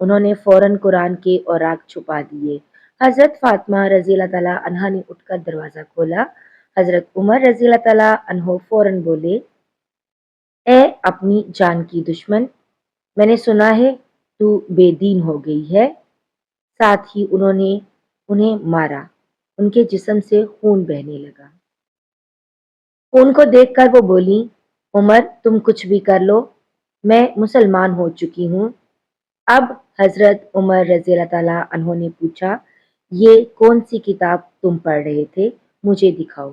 انہوں نے فوراً قرآن کے اوراق چھپا دیے۔ حضرت فاطمہ رضی اللہ تعالیٰ عنہا نے اٹھ کر دروازہ کھولا۔ حضرت عمر رضی اللہ تعالیٰ عنہ فوراً بولے، اے اپنی جان کی دشمن، میں نے سنا ہے تو بے دین ہو گئی ہے۔ ساتھ ہی انہوں نے انہیں مارا، ان کے جسم سے خون بہنے لگا۔ خون کو دیکھ کر وہ بولی، عمر تم کچھ بھی کر لو، میں مسلمان ہو چکی ہوں۔ اب حضرت عمر رضی اللہ تعالیٰ عنہ نے پوچھا، یہ کون سی کتاب تم پڑھ رہے تھے، مجھے دکھاؤ۔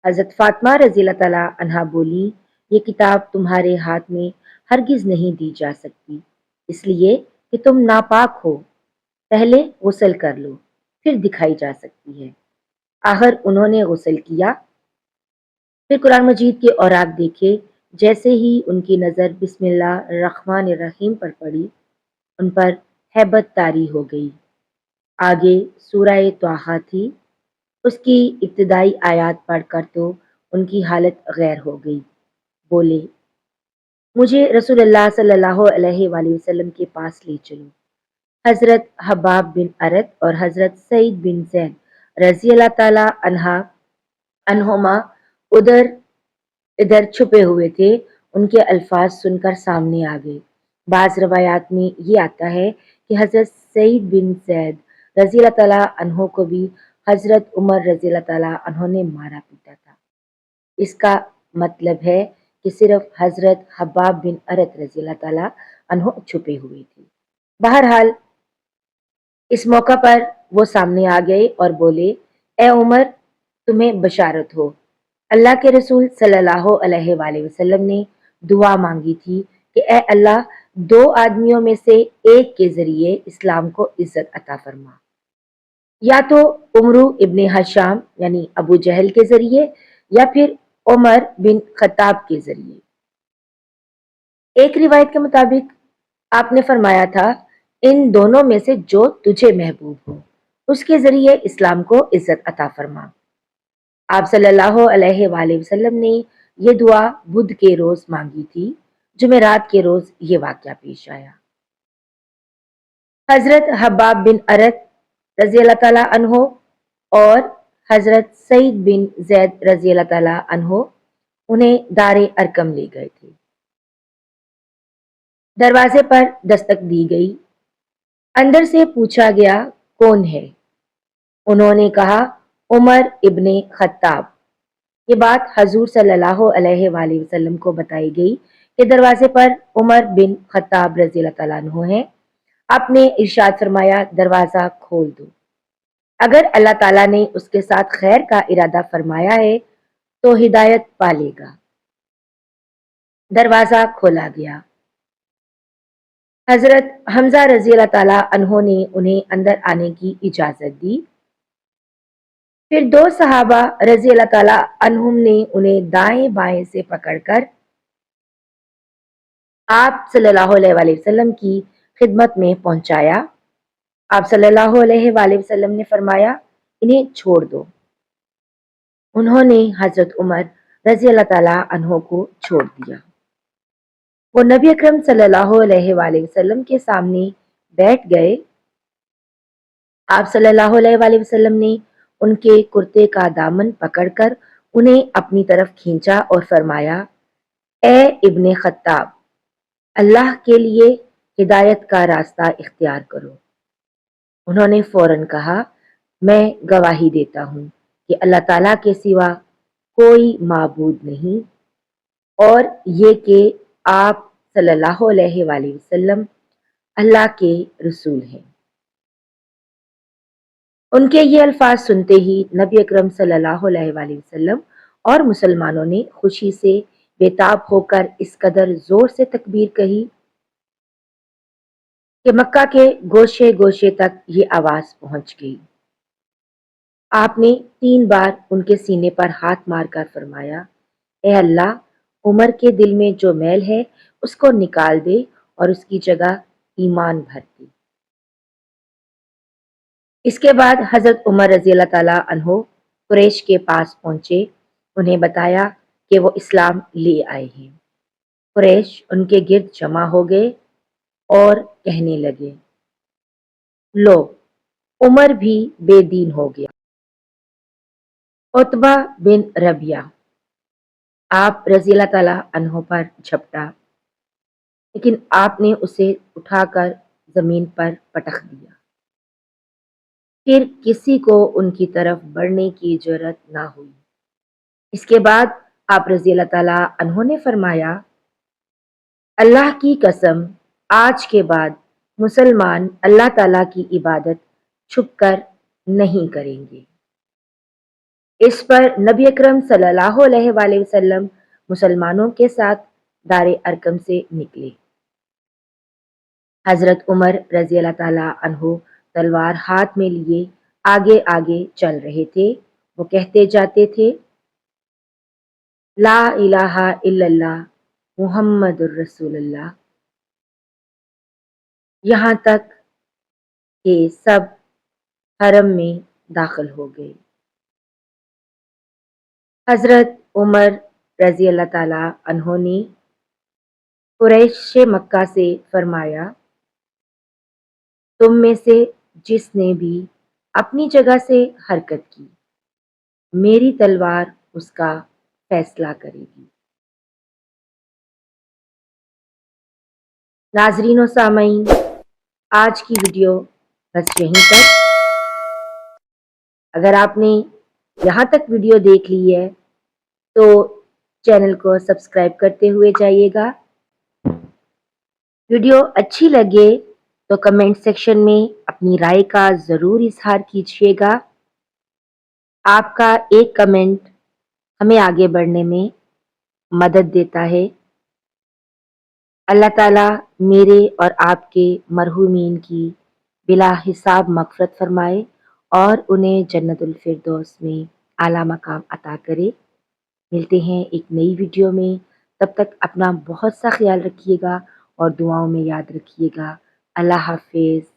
حضرت فاطمہ رضی اللہ تعالیٰ عنہا بولی، یہ کتاب تمہارے ہاتھ میں ہرگز نہیں دی جا سکتی، اس لیے کہ تم ناپاک ہو، پہلے غسل کر لو، پھر دکھائی جا سکتی ہے۔ آخر انہوں نے غسل کیا، پھر قرآن مجید کے اوراق دیکھے۔ جیسے ہی ان کی نظر بسم اللہ الرحمن الرحیم پر پڑی، ان پر ہیبت طاری ہو گئی۔ آگے سورہ طٰہٰ تھی، اس کی ابتدائی آیات پڑھ کر تو ان کی حالت غیر ہو گئی۔ بولے، مجھے رسول اللہ صلی اللہ علیہ وآلہ وسلم کے پاس لے چلو۔ حضرت حباب بن ارت اور حضرت سعید بن زید رضی اللہ تعالیٰ عنہما ادھر چھپے ہوئے تھے۔ ان کے الفاظ سن کر سامنے آ گئے۔ بعض روایات میں یہ آتا ہے کہ حضرت سعید بن زید رضی اللہ تعالیٰ عنہ کو بھی حضرت عمر رضی اللہ تعالیٰ عنہ نے مارا پیٹا تھا۔ اس کا مطلب ہے کہ صرف حضرت حباب بن ارت رضی اللہ تعالیٰ عنہ چھپے ہوئے تھے۔ بہرحال اس موقع پر وہ سامنے آ گئے اور بولے، اے عمر تمہیں بشارت ہو، اللہ کے رسول صلی اللہ علیہ وآلہ وسلم نے دعا مانگی تھی کہ اے اللہ، دو آدمیوں میں سے ایک کے ذریعے اسلام کو عزت عطا فرما، یا تو عمرو ابن حشام یعنی ابو جہل کے ذریعے یا پھر عمر بن خطاب کے ذریعے۔ ایک روایت کے مطابق آپ نے فرمایا تھا، ان دونوں میں سے جو تجھے محبوب ہو اس کے ذریعے اسلام کو عزت عطا فرما۔ آپ صلی اللہ علیہ وآلہ وسلم نے یہ دعا بدھ کے روز مانگی تھی، جمعرات کے روز یہ واقعہ پیش آیا۔ حضرت حباب بن ارت رضی اللہ تعالیٰ عنہ اور حضرت سعید بن زید رضی اللہ تعالیٰ عنہ انہیں دار ارقم لے گئے تھے۔ دروازے پر دستک دی گئی، اندر سے پوچھا گیا کون ہے؟ انہوں نے کہا عمر ابن خطاب۔ یہ بات حضور صلی اللہ علیہ وآلہ وسلم کو بتائی گئی کہ دروازے پر عمر بن خطاب رضی اللہ تعالیٰ عنہ ہیں۔ آپ نے ارشاد فرمایا، دروازہ کھول دو، اگر اللہ تعالیٰ نے اس کے ساتھ خیر کا ارادہ فرمایا ہے تو ہدایت پالے گا۔ دروازہ کھولا گیا۔ حضرت حمزہ رضی اللہ تعالیٰ عنہ نے انہیں اندر آنے کی اجازت دی۔ پھر دو صحابہ رضی اللہ تعالیٰ عنہم نے انہیں دائیں بائیں سے پکڑ کر آپ صلی اللہ علیہ وآلہ وسلم کی خدمت میں پہنچایا۔ آپ صلی اللہ علیہ وآلہ وسلم نے فرمایا، انہیں چھوڑ دو۔ انہوں نے حضرت عمر رضی اللہ تعالیٰ عنہ کو چھوڑ دیا۔ وہ نبی اکرم صلی اللہ علیہ وآلہ وسلم کے سامنے بیٹھ گئے۔ آپ صلی اللہ علیہ وآلہ وسلم نے ان کے کرتے کا دامن پکڑ کر انہیں اپنی طرف کھینچا اور فرمایا، اے ابن خطاب، اللہ کے لیے ہدایت کا راستہ اختیار کرو۔ انہوں نے فوراً کہا، میں گواہی دیتا ہوں کہ اللہ تعالیٰ کے سوا کوئی معبود نہیں، اور یہ کہ آپ صلی اللہ علیہ وآلہ وسلم اللہ کے رسول ہیں۔ ان کے یہ الفاظ سنتے ہی نبی اکرم صلی اللہ علیہ وآلہ وسلم اور مسلمانوں نے خوشی سے بے تاب ہو کر اس قدر زور سے تکبیر کہی کہ مکہ کے گوشے گوشے تک یہ آواز پہنچ گئی۔ آپ نے 3 بار ان کے سینے پر ہاتھ مار کر فرمایا، اے اللہ، عمر کے دل میں جو میل ہے اس کو نکال دے اور اس کی جگہ ایمان بھر دے۔ اس کے بعد حضرت عمر رضی اللہ تعالیٰ عنہ قریش کے پاس پہنچے، انہیں بتایا کہ وہ اسلام لے آئے ہیں۔ قریش ان کے گرد جمع ہو گئے۔ اور کہنے لگے، لو عمر بھی بے دین ہو گیا۔ عتبہ بن ربیعہ آپ رضی اللہ تعالیٰ عنہ پر جھپٹا، لیکن آپ نے اسے اٹھا کر زمین پر پٹخ دیا۔ پھر کسی کو ان کی طرف بڑھنے کی جرأت نہ ہوئی۔ اس کے بعد آپ رضی اللہ تعالیٰ عنہ نے فرمایا، اللہ کی قسم آج کے بعد مسلمان اللہ تعالیٰ کی عبادت چھپ کر نہیں کریں گے۔ اس پر نبی اکرم صلی اللہ علیہ وآلہ وسلم مسلمانوں کے ساتھ دار ارقم سے نکلے۔ حضرت عمر رضی اللہ تعالیٰ عنہ تلوار ہاتھ میں لیے آگے آگے چل رہے تھے۔ وہ کہتے جاتے تھے، لا الہ الا اللہ محمد الرسول اللہ، یہاں تک کہ سب حرم میں داخل ہو گئے۔ حضرت عمر رضی اللہ تعالیٰ عنہ نے قریش مکہ سے فرمایا، تم میں سے جس نے بھی اپنی جگہ سے حرکت کی، میری تلوار اس کا فیصلہ کرے گی۔ ناظرین و سامعین، آج کی ویڈیو بس یہیں تک۔ اگر آپ نے یہاں تک ویڈیو دیکھ لی ہے تو چینل کو سبسکرائب کرتے ہوئے جائیے گا۔ ویڈیو اچھی لگے تو کمنٹ سیکشن میں اپنی رائے کا ضرور اظہار کیجیے گا۔ آپ کا ایک کمنٹ ہمیں آگے بڑھنے میں مدد دیتا ہے۔ اللہ تعالیٰ میرے اور آپ کے مرحومین کی بلا حساب مغفرت فرمائے اور انہیں جنت الفردوس میں اعلیٰ مقام عطا کرے۔ ملتے ہیں ایک نئی ویڈیو میں، تب تک اپنا بہت سا خیال رکھیے گا اور دعاؤں میں یاد رکھیے گا۔ اللہ حافظ۔